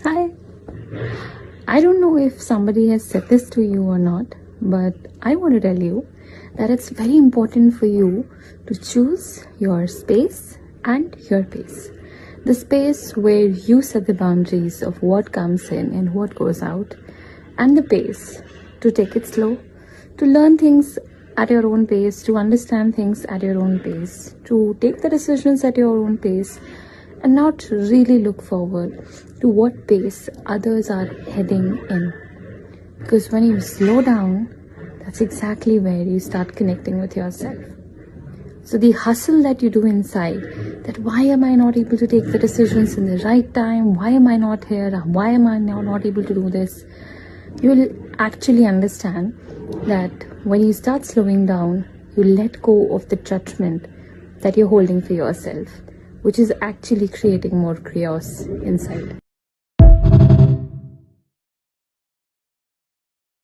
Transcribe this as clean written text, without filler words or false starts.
Hi. I don't know if somebody has said this to you or not, but I want to tell you that it's very important for you to choose your space and your pace. The space where you set the boundaries of what comes in and what goes out, and the pace to take it slow, to learn things at your own pace, to understand things at your own pace, to take the decisions at your own pace, and not really look forward to what pace others are heading in. Because when you slow down, that's exactly where you start connecting with yourself. So the hustle that you do inside, that why am I not able to take the decisions in the right time? Why am I not here? Why am I now not able to do this? You will actually understand that when you start slowing down, you let go of the judgment that you're holding for yourself, which is actually creating more chaos inside.